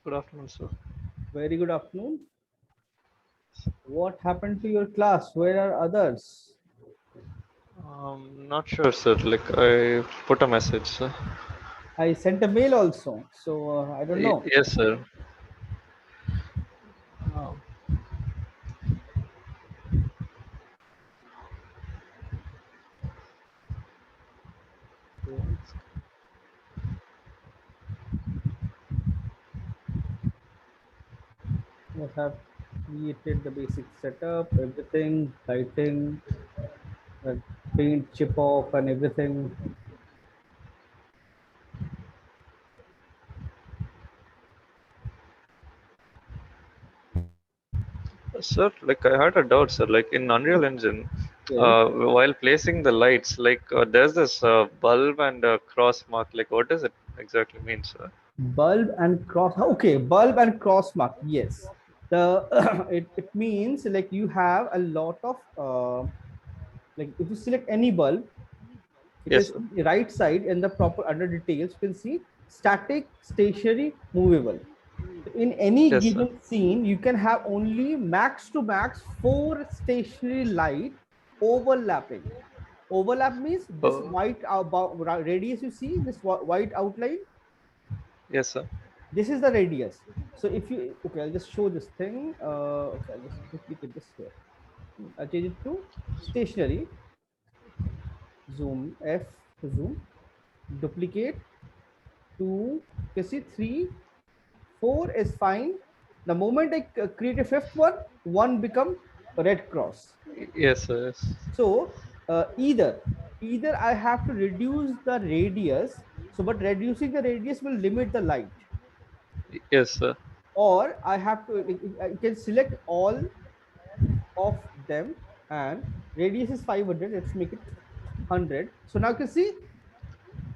Good afternoon, sir. Very good afternoon. What happened to your class? Where are others? Not sure, sir. Like I put a message, sir. I sent a mail also, so I don't know. Yes, sir. Uh, Okay. I have created the basic setup, everything, lighting, uh, paint chip off, and everything. Sir, like I had a doubt, sir. Like in Unreal Engine, Yes. while placing the lights, there's this bulb and a cross mark. Like, what does it exactly mean, sir? Bulb and cross. Okay, bulb and cross mark. Yes. The it means like you have a lot of like if you select any bulb, it Yes, is sir. right side in the proper under details. You can see static, stationary, movable. In any Yes, sir. given scene, you can have only max to max four stationary light overlapping. Overlap means this Oh, white radius you see, this white outline, yes, sir. this is the radius. So if you, okay, I'll just show this thing. Okay, I'll just duplicate this here. I'll change it to stationary, zoom, F to zoom, duplicate, 2, you see 3, 4 is fine. The moment I create a fifth one, 1 become a red cross. Yes, sir. Yes, So either I have to reduce the radius, so but reducing the radius will limit the light, yes, sir. or I have to, I can select all of them, and radius is 500. Let's make it 100. So now you can see,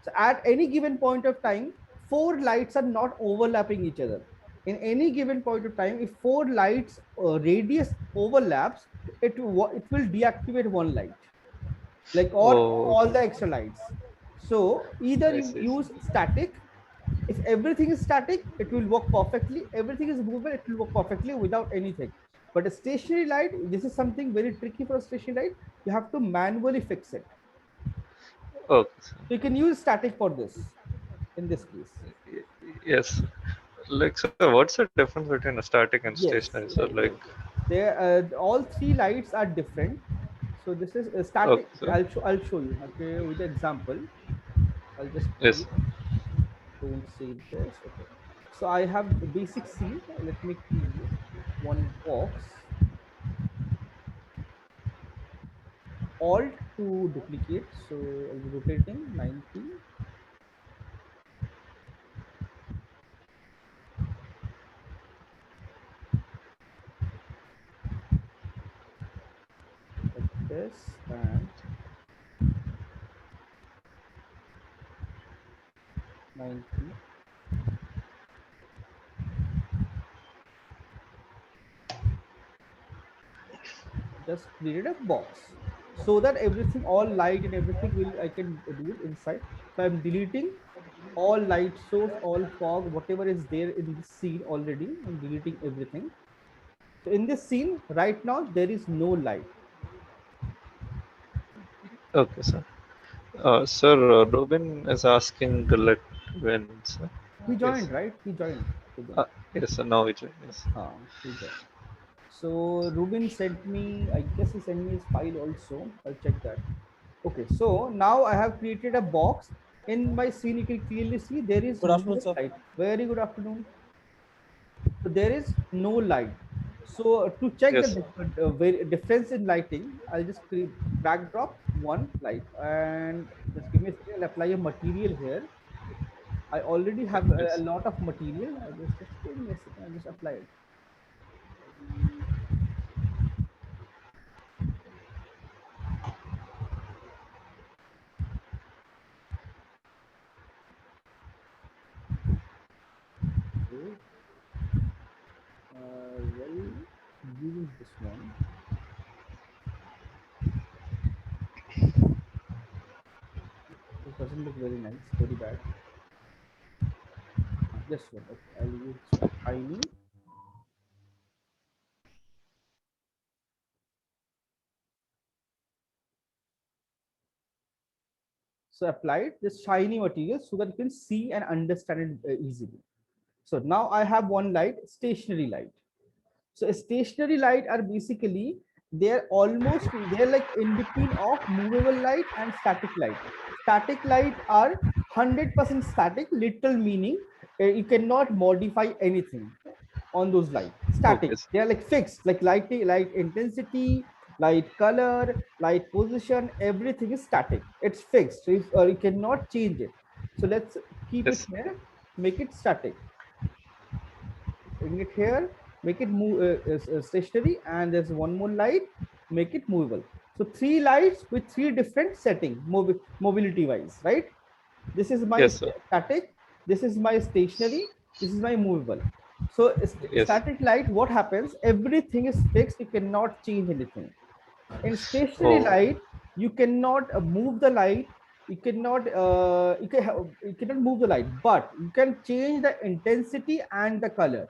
so at any given point of time, four lights are not overlapping each other. In any given point of time, if four lights radius overlaps, it will deactivate one light, like Oh, all the extra lights. So either I you see, sir. use static. If everything is static, it will work perfectly. Everything is movable, it will work perfectly without anything. But a stationary light, this is something very tricky for a stationary light. You have to manually fix it. Okay, sir. So you can use static for this in this case. Yes. Like, sir, what's the difference between a static and stationary, Yes, sir? Like, there all three lights are different. So this is a okay, static. sir. I'll show you. Okay, with the example, I'll just Yes. create. Don't save this. Okay. So I have the basic scene. Let me create one box. Alt to duplicate. So I'll be rotating 90. Like this and 90. Just created a box so that everything, all light and everything will, I can do it inside. So I'm deleting all light source, all fog, whatever is there in this scene already. I'm deleting everything. So in this scene right now there is no light. Okay, sir. Sir, Robin is asking to let win, sir. He Yes. joined, right? He joined. Ruben. Yes, sir. Now we join. Yes. He joined. So Ruben sent me, I guess he sent me his file also. I'll check that. Okay, so now I have created a box. In my scene you can clearly see there is Good afternoon, no sir. light. Very good afternoon. So there is no light. So to check the Yes. difference in lighting, I'll just create backdrop one light, and just give me a second. I'll apply a material here. I already have a Yes. lot of material. I just give me a second. I'll just apply it. Okay. Well, use this one. This doesn't look very nice. Very bad. This one. Okay, I'll use shiny. So applied this shiny material so that you can see and understand it easily. So now I have one light, stationary light. So a stationary light are basically they're like in between of movable light and static light. Static light are 100% static, literal meaning you cannot modify anything on those light. Static. Okay. They are like fixed, like light intensity, light color, light position, everything is static. It's fixed. So if, you cannot change it. So let's keep it Yes. here, make it static. Bring it here, make it move stationary, and there's one more light, make it movable. So three lights with three different setting mobility wise, right? This is my Yes, sir. static, this is my stationary, this is my movable. So Yes. static light, what happens, everything is fixed, you cannot change anything. In stationary Oh, light, you cannot move the light, you cannot move the light, but you can change the intensity and the color.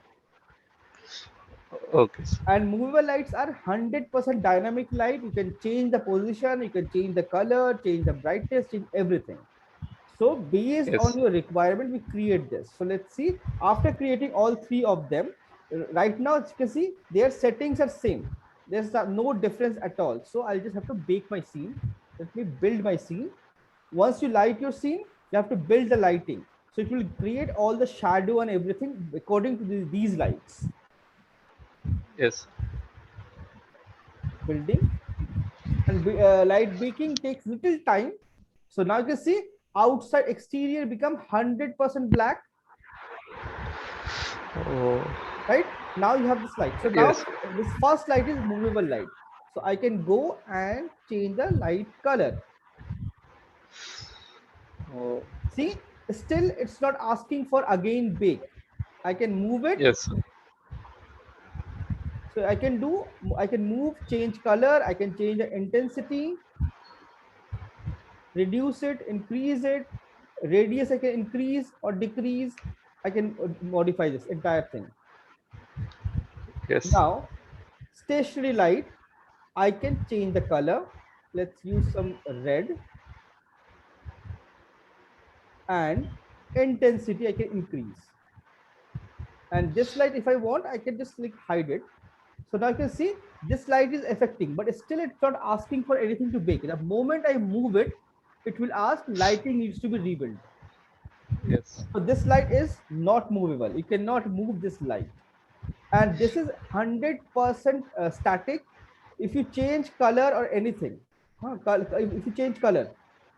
okay, sir. And movable lights are 100% dynamic light. You can change the position, you can change the color, change the brightness, change everything. So based on Yes. your requirement, we create this. So let's see, after creating all three of them, right now as you can see their settings are same. There's no difference at all. So I'll just have to bake my scene. Let me build my scene. Once you light your scene, you have to build the lighting, so it will create all the shadow and everything according to these lights. Yes. Building, and light baking takes little time. So now you can see outside exterior become 100% black, Oh, right? Now you have this light. So now yes. this first light is movable light. So I can go and change the light color. Oh, See, still it's not asking for again bake. I can move it. yes. So I can move, change color, I can change the intensity, reduce it, increase it, radius I can increase or decrease. I can modify this entire thing. Yes. Now, stationary light, I can change the color. Let's use some red, and intensity I can increase. And this light, if I want, I can just like hide it. So now you can see this light is affecting, but still it's not asking for anything to bake. The moment I move it, it will ask lighting needs to be rebuilt. Yes. So this light is not movable. You cannot move this light. And this is 100% static. If you change color or anything, if you change color,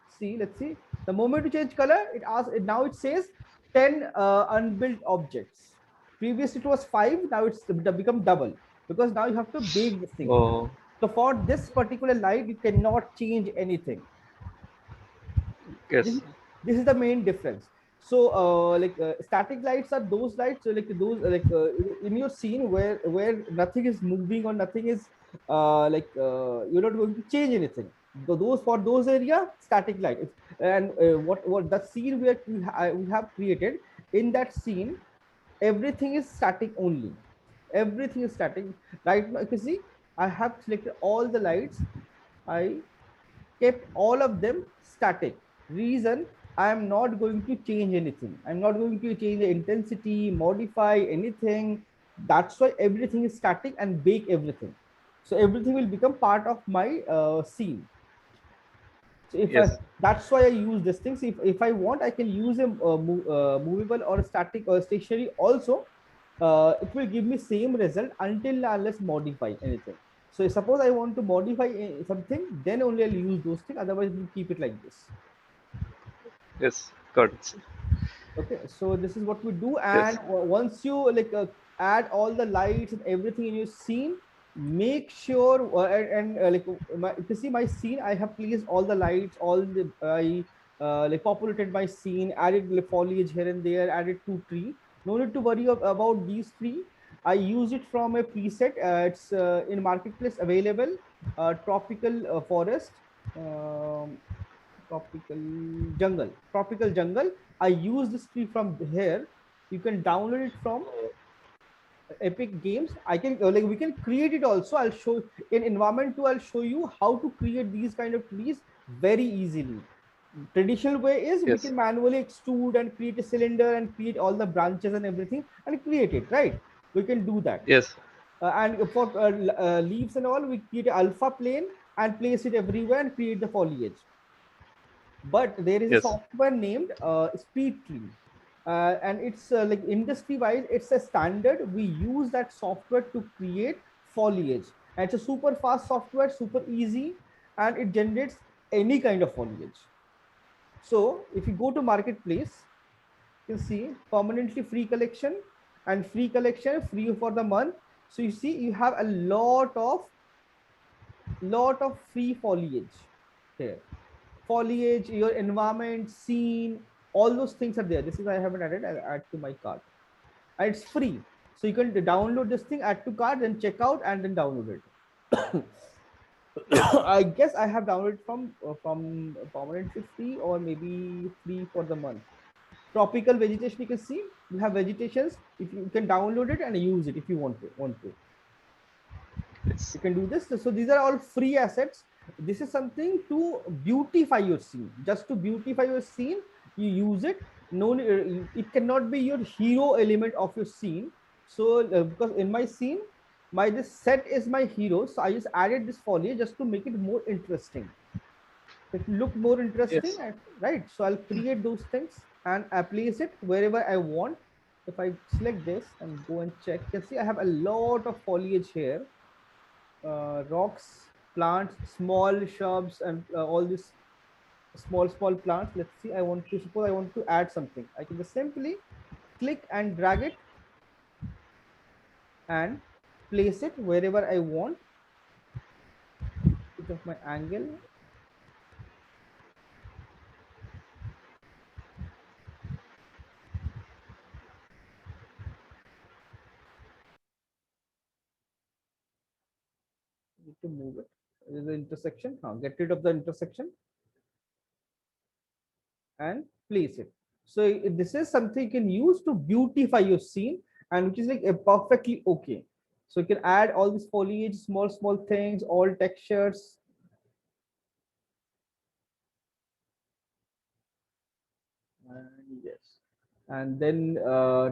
see, let's see, the moment you change color, it asks, now it says 10 unbuilt objects. Previously it was 5, now it's become double, because now you have to bake this thing. Oh, So for this particular light you cannot change anything. this yes. is this is the main difference. So static lights are those lights, so like those in your scene where nothing is moving or nothing is you're not going to change anything. Those, for those area, static light. And what the scene where we have created, in that scene everything is static only. Everything is static. Right now you can see I have selected all the lights. I kept all of them static. Reason, I am not going to change anything. I'm not going to change the intensity, modify anything. That's why everything is static and bake everything. So everything will become part of my scene. So if I, Yes. that's why I use these things. If I want, I can use a movable or a static or stationary also. It will give me same result until unless modify anything. So suppose I want to modify something, then only I'll use those things. Otherwise, we'll keep it like this. Yes. Got it, sir. Okay, so this is what we do. And Yes. once you add all the lights and everything in your scene, make sure you can see my scene, I have placed all the lights, all the I populated my scene, added foliage here and there, added 2 tree. No need to worry about these three. I use it from a preset. It's in marketplace available. Tropical forest, um, tropical jungle. I use this tree from here. You can download it from Epic Games. I can like we can create it also. I'll show in environment 2. I'll show you how to create these kind of trees very easily. Traditional way is we Yes. can manually extrude and create a cylinder and create all the branches and everything and create it, right? We can do that. Yes. And for leaves and all, we create an alpha plane and place it everywhere and create the foliage. But there is a Yes. software named Speed Tree, and it's like industry wise, it's a standard. We use that software to create foliage, and it's a super fast software, super easy, and it generates any kind of foliage. So if you go to marketplace, you can see permanently free collection and free collection free for the month. So you see you have a lot of free foliage here. Foliage, your environment, scene, all those things are there. This is I haven't added. I'll add to my cart, and it's free. So you can download this thing, add to cart, then check out, and then download it. Yes. I guess I have downloaded from permanently free or maybe free for the month. Tropical vegetation, you can see you have vegetations. If you can download it and use it if you want to. Yes. You can do this. So these are all free assets. This is something to beautify your scene. Just to beautify your scene, you use it. No, it cannot be your hero element of your scene. So because in my scene, my this set is my hero, so I just added this foliage just to make it more interesting. It look more interesting, Yes. right? So I'll create those things and I place it wherever I want. If I select this and go and check, you can see I have a lot of foliage here, rocks, plants, small shrubs, and all these small plants. Let's see. I want to suppose I want to add something. I can just simply click and drag it and place it wherever I want. Bit of my angle. Need to move it. This is the intersection. Get rid of the intersection and place it. So this is something you can use to beautify your scene, and which is like a perfectly okay. So you can add all this foliage, small things, all textures. And yes, and then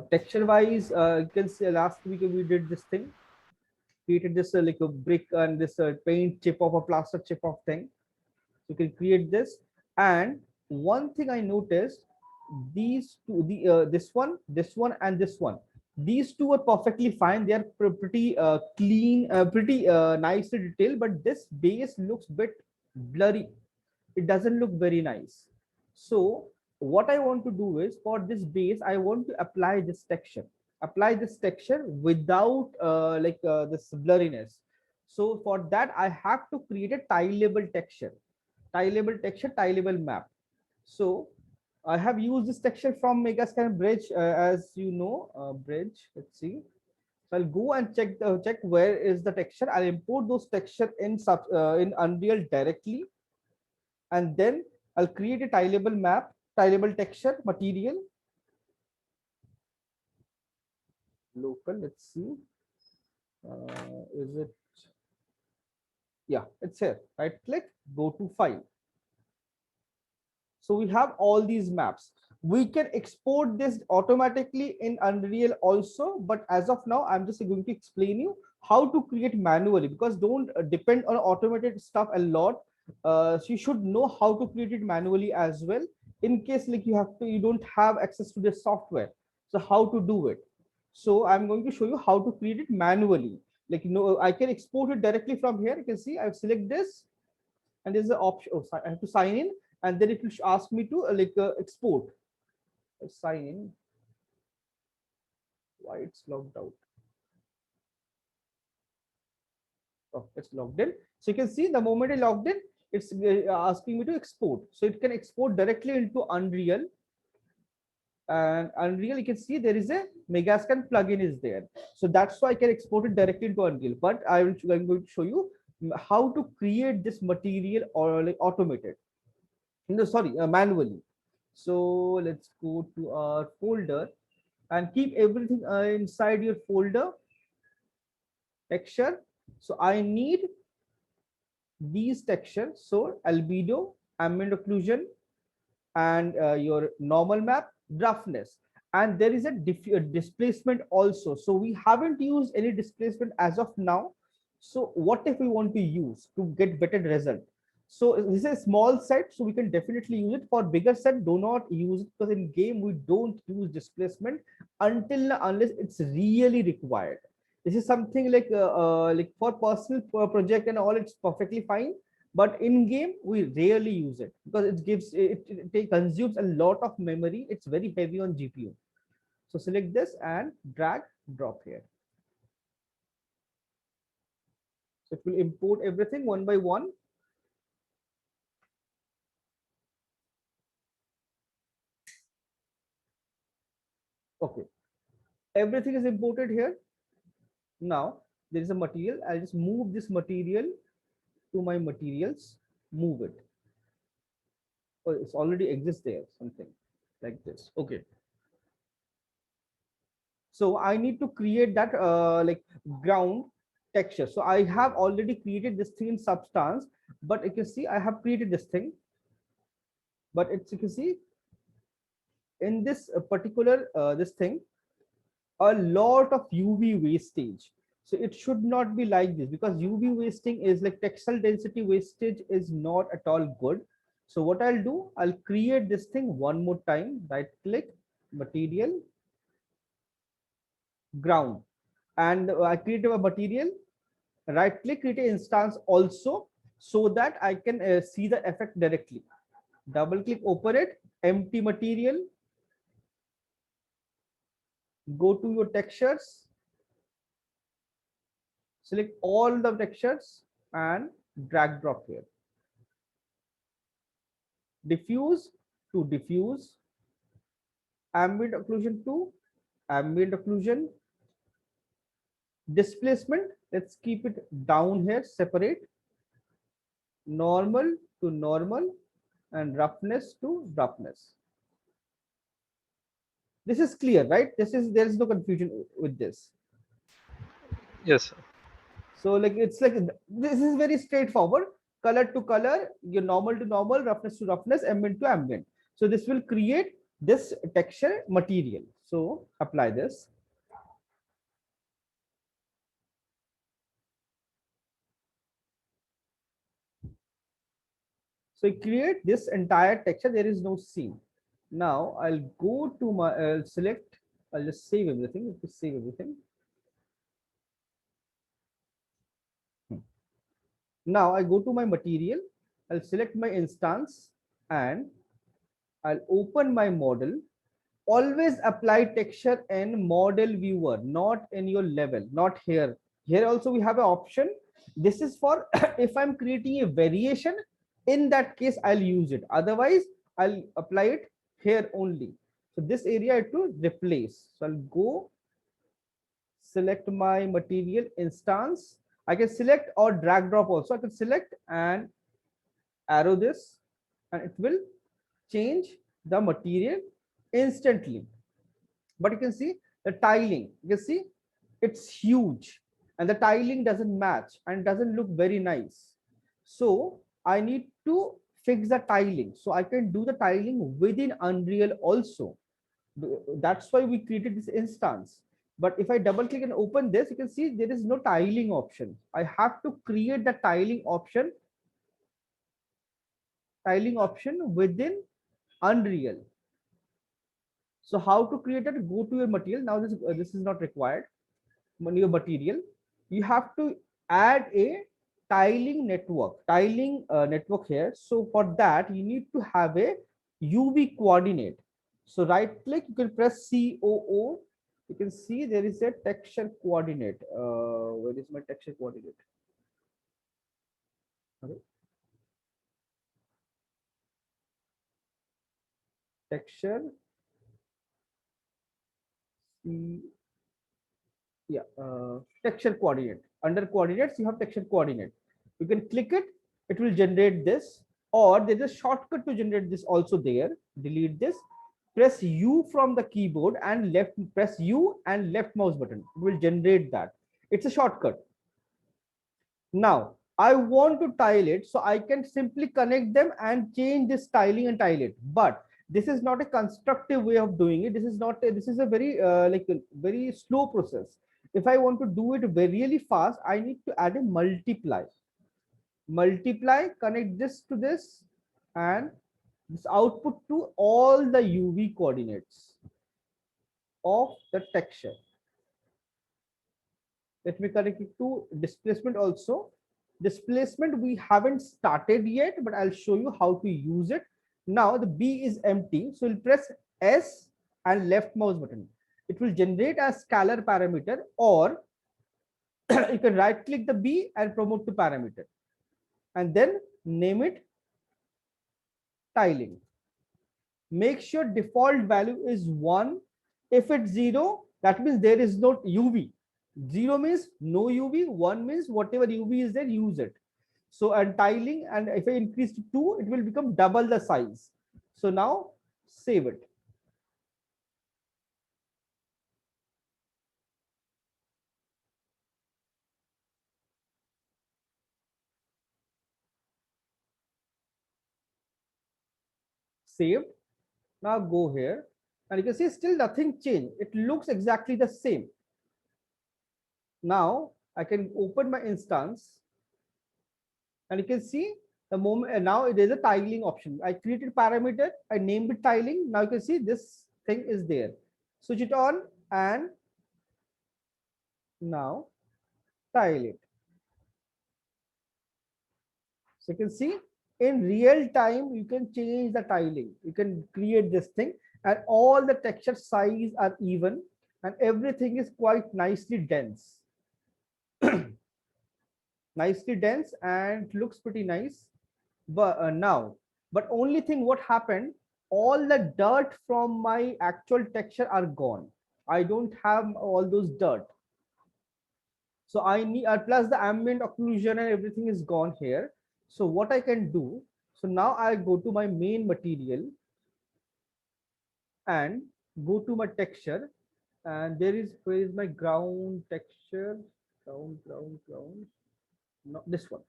texture wise, you can see last week we did this thing, created this like a brick and this paint chip of a plaster chip of thing. You can create this. And one thing I noticed, these two, this one and this one, these two are perfectly fine. They are pretty clean, pretty nicely detailed, but this base looks bit blurry. It doesn't look very nice. So what I want to do is, for this base I want to apply this texture without this blurriness. So for that I have to create a tile level map. So I have used this texture from Megascan Bridge, as you know, Bridge. Let's see. So I'll go and check where is the texture. I'll import those texture in Unreal directly, and then I'll create a tileable map, tileable texture material, local. Let's see. Is it? Yeah, it's here. Right click, go to file. So we have all these maps. We can export this automatically in Unreal also, but as of now, I'm just going to explain you how to create manually, because don't depend on automated stuff a lot. So you should know how to create it manually as well. In case like you don't have access to this software. So how to do it? So I'm going to show you how to create it manually. Like I can export it directly from here. You can see I've select this, and there's an option. Oh, I have to sign in, and then it will ask me to export. Sign in. Why it's logged out? Oh, it's logged in. So you can see the moment I logged in, it's asking me to export. So it can export directly into Unreal. And Unreal, you can see there is a Megascan plugin is there. So that's why I can export it directly into Unreal. But I'm going to show you how to create this material or like automated. No, sorry, manually. So let's go to our folder, and keep everything inside your folder texture. So I need these textures. So albedo, ambient occlusion, and your normal map, roughness. And there is a displacement also. So we haven't used any displacement as of now. So what if we want to use to get better result? So this is a small set, so we can definitely use it. For bigger set, do not use it, because in game we don't use displacement until unless it's really required. This is something like for personal project and all, it's perfectly fine, but in game we rarely use it because it gives it consumes a lot of memory. It's very heavy on GPU. So select this and drag drop here. So it will import everything one by one. Okay, everything is imported here. Now there is a material. I'll just move this material to my materials, move it. Oh, it's already exists there, something like this. Okay, so I need to create that like ground texture. So I have already created this thing in Substance, but you can see I have created this thing, but it's, you can see in this particular this thing, a lot of UV wastage. So it should not be like this, because UV wasting is like textile density wastage is not at all good. So what I'll do, I'll create this thing one more time, right click, material, ground, and I create a material, right click, create an instance also, so that I can see the effect directly. Double click, open it, empty material, go to your textures, select all the textures and drag drop here. Diffuse to diffuse, ambient occlusion to ambient occlusion, displacement, let's keep it down here, separate, normal to normal, and roughness to roughness. This is clear, right? There is no confusion with this. Yes, sir. So like it's like this is very straightforward. Color to color, your normal to normal, roughness to roughness, ambient to ambient. So this will create this texture material. So apply this. So create this entire texture. There is no scene. Now I'll go to my select. I'll just save everything. Just save everything. Now I go to my material. I'll select my instance and I'll open my model. Always apply texture in model viewer, not in your level, not here. Here also we have an option. This is for if I'm creating a variation, in that case I'll use it. Otherwise, I'll apply it here only. So this area I have to replace. So I'll go select my material instance. I can select or drag drop also. I can select and arrow this, and it will change the material instantly. But you can see the tiling, you can see it's huge, and the tiling doesn't match and doesn't look very nice. So I need to fix the tiling, so I can do the tiling within Unreal also. That's why we created this instance. But if I double click and open this, you can see there is no tiling option. I have to create the tiling option within Unreal. So how to create it? Go to your material. Now this is not required. Your material, you have to add a tiling network here. So for that, you need to have a UV coordinate. So right click, you can press COO. You can see there is a texture coordinate. Where is my texture coordinate? Okay. Texture. Yeah, texture coordinate. Under coordinates, you have texture coordinate. You can click it, it will generate this, or there's a shortcut to generate this also there. Delete this, press U from the keyboard and press U and left mouse button. It will generate that. It's a shortcut. Now I want to tile it, so I can simply connect them and change this tiling and tile it. But this is not a constructive way of doing it. This is not. This is a very like a very slow process. If I want to do it very really fast, I need to add a multiply. Multiply, connect this to this, and this output to all the UV coordinates of the texture. Let me connect it to displacement also. Displacement we haven't started yet, but I'll show you how to use it. Now the B is empty, so we'll press S and left mouse button. It will generate a scalar parameter, or you can right click the B and promote to parameter, and then name it tiling. Make sure default value is 1. If it's 0, that means there is no UV. 0 means no UV, 1 means whatever UV is there, use it. So and tiling, and if I increase to 2, it will become double the size. So now save it. Saved. Now go here, and you can see still nothing changed. It looks exactly the same. Now I can open my instance, and you can see the moment now it is a tiling option. I created parameter, I named it tiling. Now you can see this thing is there. Switch it on and now tile it. So you can see in real time you can change the tiling. You can create this thing, and all the texture size are even, and everything is quite nicely dense. Nicely dense and looks pretty nice. But but only thing what happened, all the dirt from my actual texture are gone. I don't have all those dirt, so I need plus the ambient occlusion and everything is gone here. So what I can do, so now I go to my main material and go to my texture, and there is, where is my ground texture, ground, no, this one.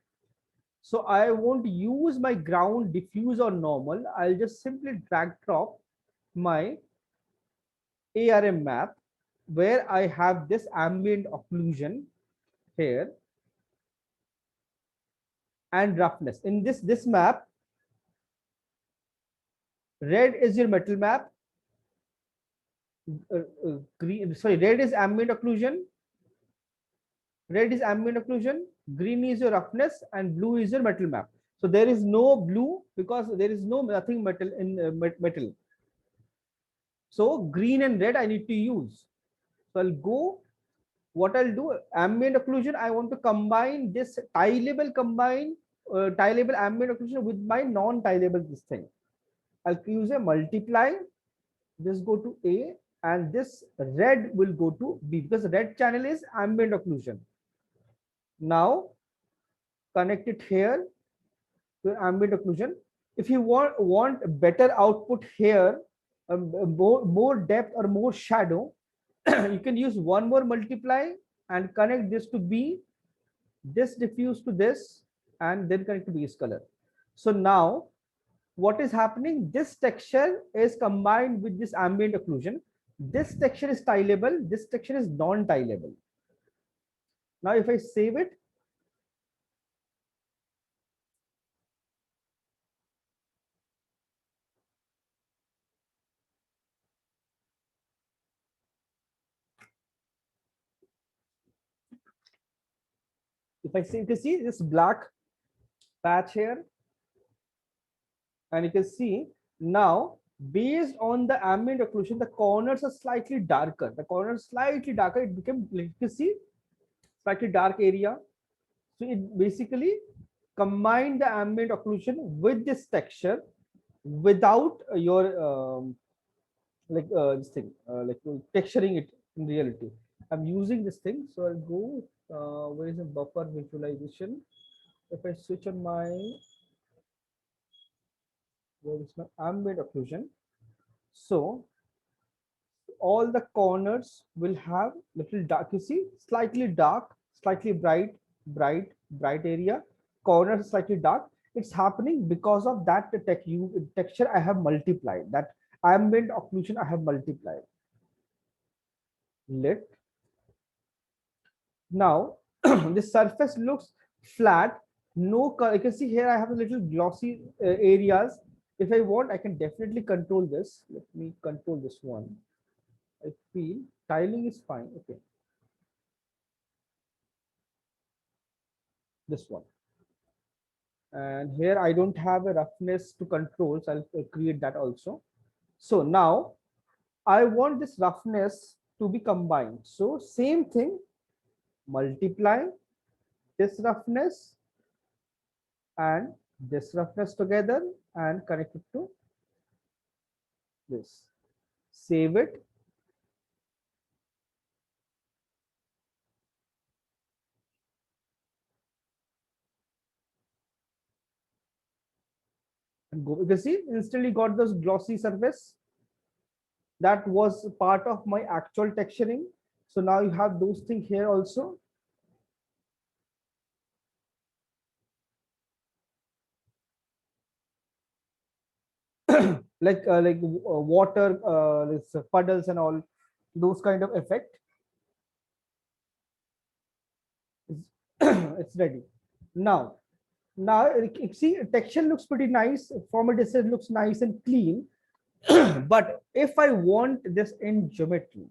So I won't use my ground diffuse or normal. I'll just simply drag drop my ARM map where I have this ambient occlusion here and roughness. In this map, red is your metal map. Red is ambient occlusion. Red is ambient occlusion. Green is your roughness, and blue is your metal map. So there is no blue because there is nothing metal in metal. So green and red I need to use. So I'll go. What I'll do, ambient occlusion, I want to combine this tileable ambient occlusion with my non-tileable this thing. I'll use a multiply. This go to A, and this red will go to B because red channel is ambient occlusion. Now connect it here to ambient occlusion. If you want better output here, more depth or more shadow, you can use one more multiply and connect this to B, this diffuse to this, and then connect to base color. So now what is happening, this texture is combined with this ambient occlusion. This texture is tileable, this texture is non-tileable. Now if I save it, if I see, you can see this black patch here, and you can see now based on the ambient occlusion, the corners are slightly darker. The corners slightly darker. It became, like you can see, slightly dark area. So it basically combined the ambient occlusion with this texture without your this thing texturing it in reality. I'm using this thing, so I'll go. Where is the buffer visualization? If I switch on my, where is my ambient occlusion? So all the corners will have little dark. You see, slightly dark, slightly bright, bright area. Corners slightly dark. It's happening because of that texture I have multiplied. That ambient occlusion I have multiplied. Lit. Now the surface looks flat. No color. You can see here I have a little glossy areas. If I want, I can definitely control this. Let me control this one. I feel tiling is fine. Okay, this one. And here I don't have a roughness to control, so I'll create that also. So now I want this roughness to be combined. So same thing, multiply this roughness and this roughness together and connect it to this. Save it. And go. You can see instantly got this glossy surface. That was part of my actual texturing. So now you have those things here also. like water, this puddles and all those kind of effect. It's, it's ready now. Now see, texture looks pretty nice from a distance, looks nice and clean. But if I want this in geometry,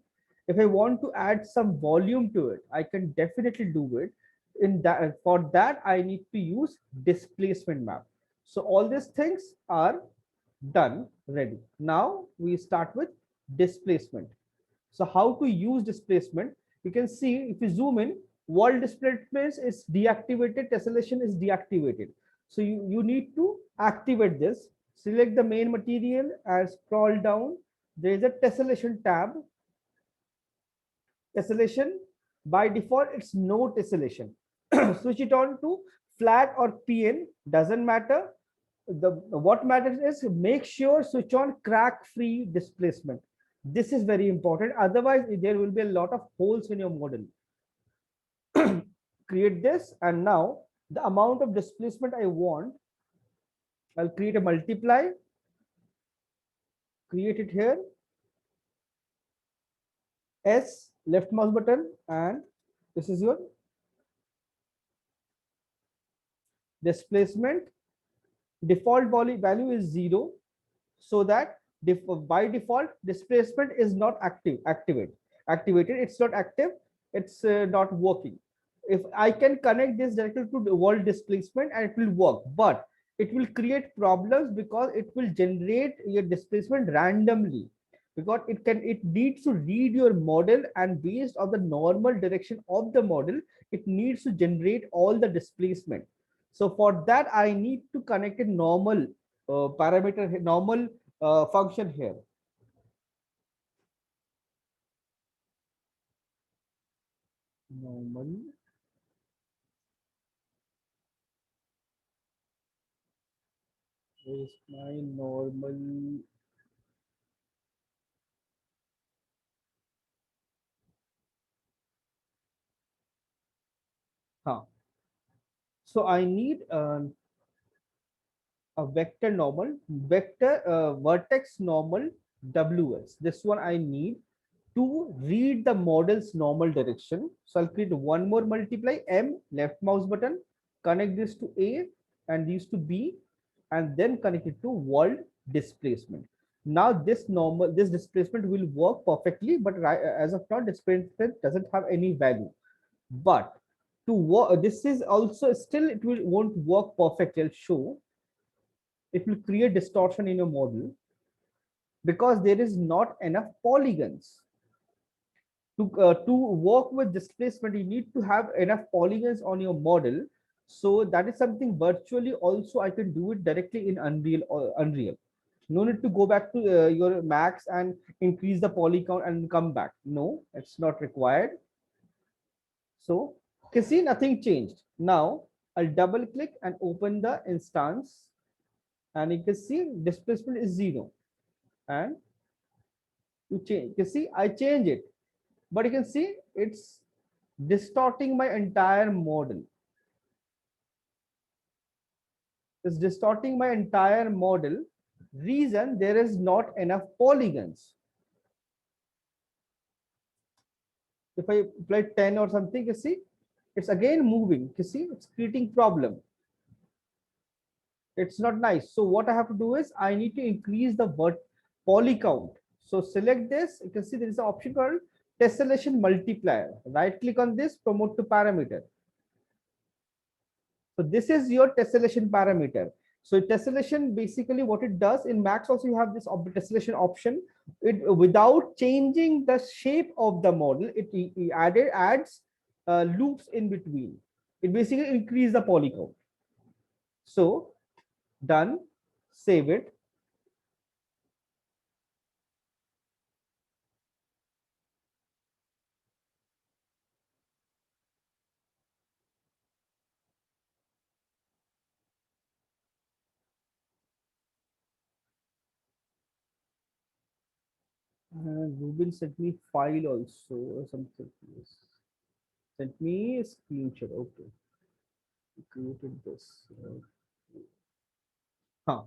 if I want to add some volume to it, I can definitely do it. In that, for that I need to use displacement map. So all these things are done, ready. Now we start with displacement. So how to use displacement? You can see if you zoom in, wall displacement is deactivated, tessellation is deactivated. So you need to activate this. Select the main material and scroll down. There is a tessellation tab. Tessellation, by default, it's no tessellation. Switch it on to flat or PN, doesn't matter. What matters is make sure switch on crack free displacement. This is very important, otherwise there will be a lot of holes in your model. Create this, and now the amount of displacement I want, I'll create a multiply, create it here, S, left mouse button, and this is your displacement. Default value is 0, so that by default displacement is not activated. It's not active, it's not working. If I can connect this directly to the wall displacement and it will work, but it will create problems because it will generate your displacement randomly, because it needs to read your model, and based on the normal direction of the model it needs to generate all the displacement. So for that I need to connect a normal parameter, normal function here. Normal. Where is my normal? Huh. So I need a vector normal, vector vertex normal WS. This one I need to read the model's normal direction. So I'll create one more multiply, M, left mouse button, connect this to A and these to B, and then connect it to world displacement. Now this displacement will work perfectly, but as of now, displacement doesn't have any value. But to work, this is also still it won't work perfectly. I'll show. It will create distortion in your model because there is not enough polygons. To work with displacement, you need to have enough polygons on your model. So that is something virtually also I can do it directly in Unreal. No need to go back to your max and increase the poly count and come back. No, it's not required. So you can see nothing changed. Now I'll double click and open the instance, and you can see displacement is 0. And to change. You see, I change it, but you can see it's distorting my entire model. It's distorting my entire model. Reason, there is not enough polygons. If I apply 10 or something, you see, it's again moving. You see, it's creating problem. It's not nice. So what I have to do is I need to increase the word poly count. So select this. You can see there is an option called tessellation multiplier. Right click on this, promote to parameter. So this is your tessellation parameter. So tessellation, basically what it does in Max also, you have this tessellation option. It, without changing the shape of the model, it adds loops in between. It basically increase the poly count. So done, save it. Ruben sent me file also or something. Yes. Sent me a screenshot. Okay, created this. Huh.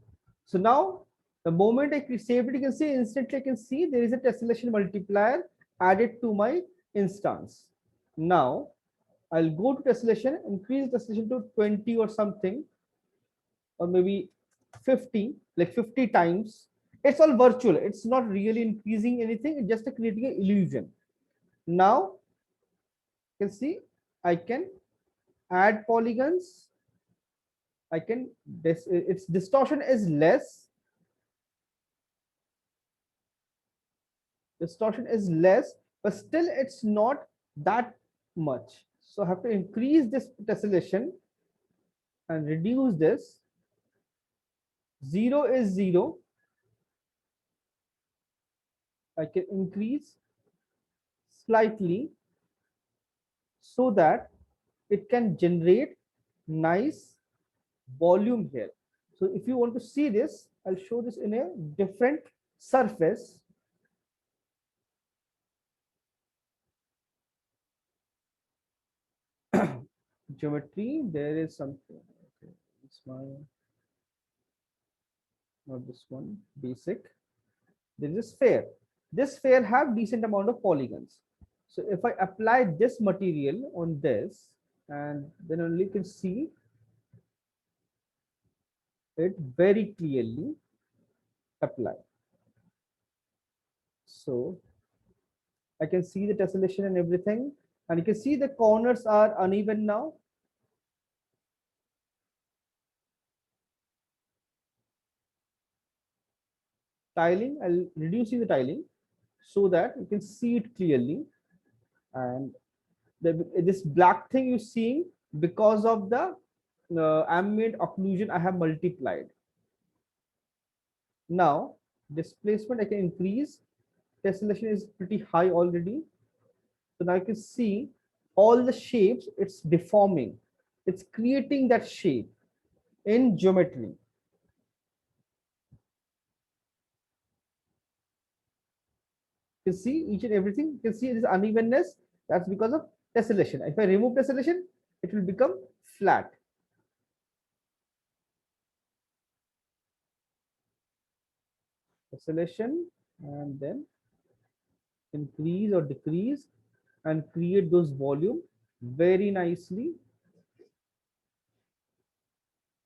So now the moment I saved it, you can see instantly I can see there is a tessellation multiplier added to my instance. Now I'll go to tessellation, increase tessellation to 20 or something, or maybe 50, like 50 times. It's all virtual. It's not really increasing anything. It's just creating an illusion. Now you can see I can add polygons. I can this its distortion is less. Distortion is less, but still it's not that much. So I have to increase this tessellation and reduce this. Zero is zero. I can increase slightly so that it can generate nice volume here. So if you want to see this, I'll show this in a different surface. Geometry, there is something. Okay, it's my, not this one, basic. There is a sphere. This sphere have decent amount of polygons. So if I apply this material on this, and then only you can see it very clearly apply. So I can see the tessellation and everything, and you can see the corners are uneven now. Tiling, I'll reducing the tiling so that you can see it clearly. And this black thing you're seeing because of the ambient occlusion I have multiplied. Now displacement I can increase. Tessellation is pretty high already. So now you can see all the shapes, it's deforming. It's creating that shape in geometry. You can see each and everything. You can see this unevenness. That's because of tessellation. If I remove tessellation, it will become flat. Tessellation, and then increase or decrease and create those volume very nicely.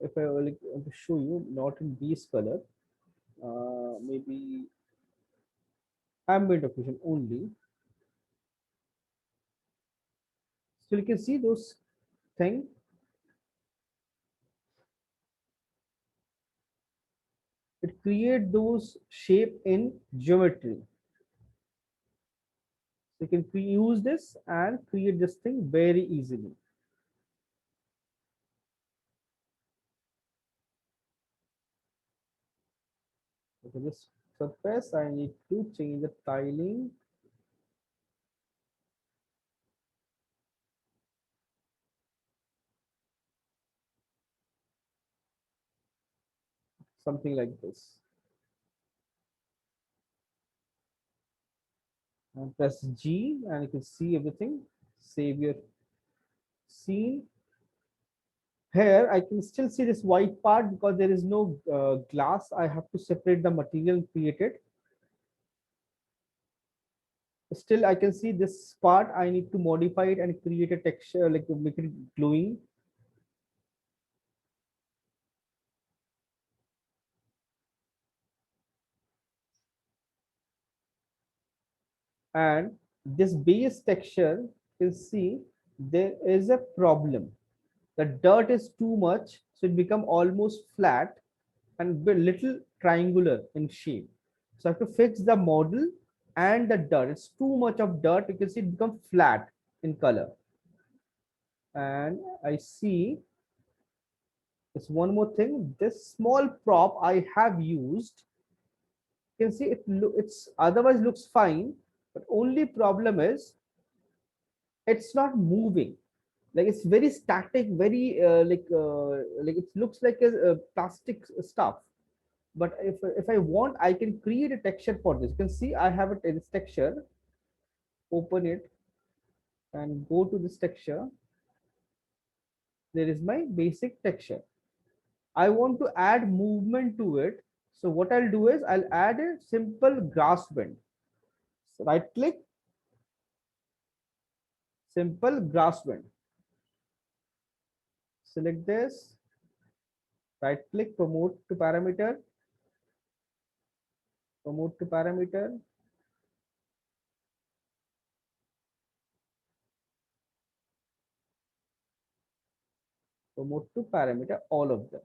If I want to show you, not in base color, maybe ambient occlusion only. So you can see those things. It create those shape in geometry. So you can use this and create this thing very easily. Okay, this surface I need to change the tiling. Something like this. and press G and you can see everything. Save your scene. Here I can still see this white part because there is no glass. I have to separate the material and create it. Still I can see this part. I need to modify it and create a texture, like make it glowing. And this base texture, you can see there is a problem. The dirt is too much, so it become almost flat and a little triangular in shape. So I have to fix the model and the dirt. It's too much of dirt. You can see it become flat in color. And I see there's one more thing. This small prop I have used, you can see it's otherwise looks fine, but only problem is it's not moving. Like it's very static, very like it looks like a plastic stuff. But if I want, I can create a texture for this. You can see I have it in this texture. Open it and go to this texture. There is my basic texture. I want to add movement to it. So what I'll do is I'll add a simple grass bend. So right click, simple grass bend. Select this, right click, promote to parameter, promote to parameter, all of them.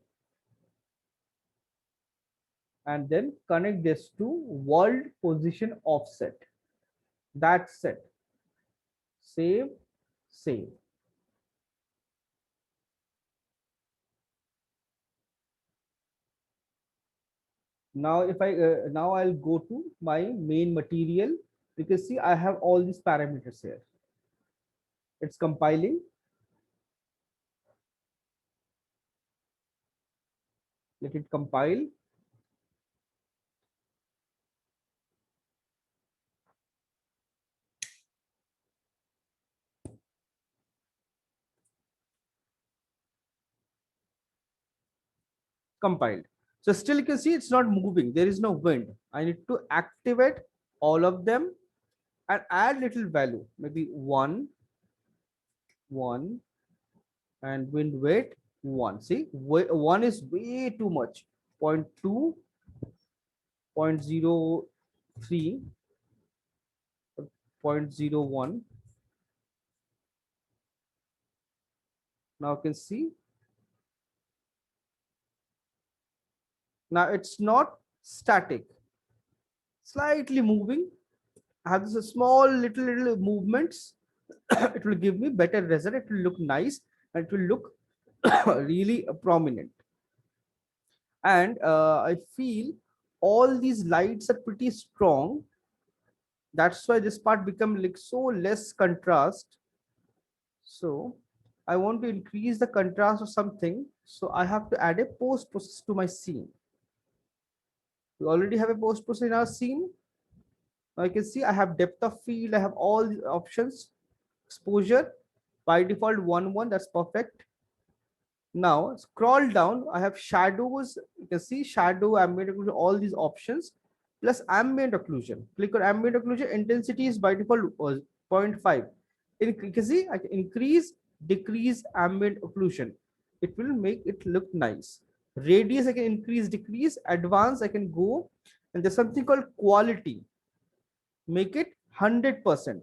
And then connect this to world position offset. That's it. Save, save. Now if I now I'll go to my main material. You can see I have all these parameters here. It's compiling. Let it compile. Compiled. So still you can see it's not moving. There is no wind. I need to activate all of them and add little value, maybe one, and wind weight one. See, one is way too much. 0.2, 0.03, 0.01. Now you can see, now it's not static, slightly moving. I have this small little movements. It will give me better result. It will look nice and it will look really prominent. And I feel all these lights are pretty strong. That's why this part become like so less contrast. So I want to increase the contrast of something. So I have to add a post process to my scene. We already have a post process in our scene. Now you can see I have depth of field. I have all the options. Exposure by default 1 1. That's perfect. Now scroll down. I have shadows. You can see shadow, ambient occlusion, all these options plus ambient occlusion. Click on ambient occlusion. Intensity is by default 0.5. You can see I can increase, decrease ambient occlusion. It will make it look nice. Radius I can increase, decrease. Advanced I can go, and there's something called quality. Make it 100%.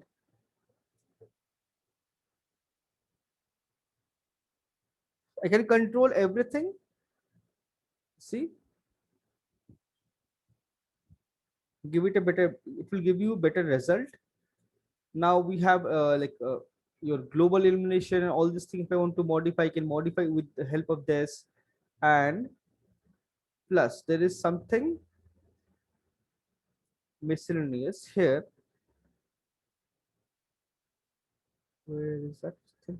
I can control everything. See, give it a better. It will give you a better result. Now we have your global illumination and all these things. If I want to modify, I can modify with the help of this. And plus there is something miscellaneous here. Where is that thing?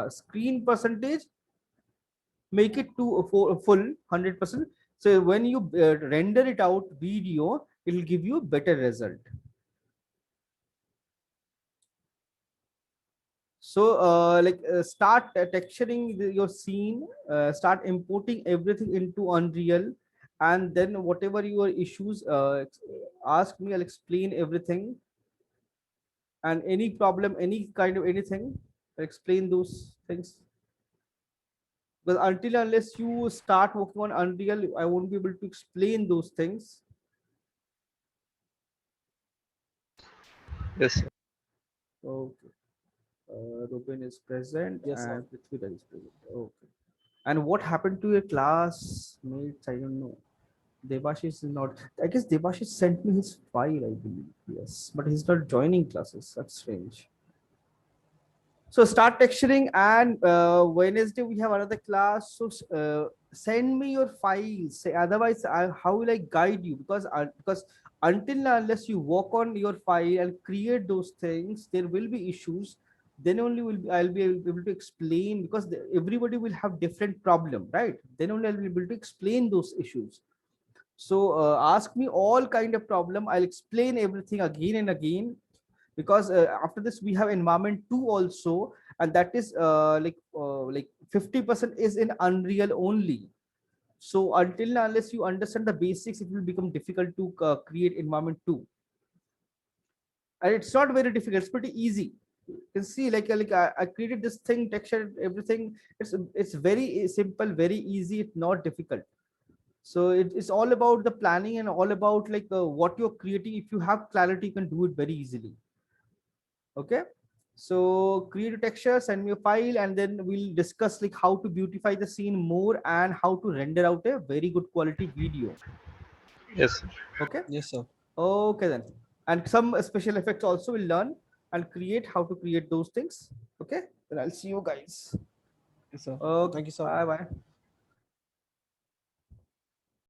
Screen percentage. make it to a full 100%. So when you render it out video, it will give you a better result. So start texturing your scene, start importing everything into Unreal, and then whatever your issues, ask me, I'll explain everything. And any problem, any kind of anything, I'll explain those things. But until unless you start working on Unreal, I won't be able to explain those things. Yes, sir. Okay. Ruben is present Yes, sir. and Prithviraj is present. Okay. And what happened to your classmates? I don't know. Debashish is not. I guess Debashish sent me his file, I believe. Yes, but he's not joining classes. That's strange. So start texturing, and Wednesday we have another class. So send me your files. Say otherwise, how will I guide you? Because until and unless you work on your file and create those things, there will be issues. Then only I'll be able to explain, because everybody will have different problem, right? Then only I'll be able to explain those issues. So ask me all kind of problem. I'll explain everything again and again, because after this we have environment 2 also, and that is like 50% is in Unreal only. So until and unless you understand the basics, it will become difficult to create environment 2. And it's not very difficult, it's pretty easy. You can see I created this thing, texture, everything. It's very simple, very easy, it's not difficult. So it's all about the planning and all about what you're creating. If you have clarity, you can do it very easily. Okay. So create a texture, send me a file, and then we'll discuss like how to beautify the scene more and how to render out a very good quality video. Yes, sir. Okay. Yes, sir. Okay then. And some special effects also will learn and create how to create those things. Okay. Then I'll see you guys. Yes, sir. Okay. Thank you, sir. Bye bye.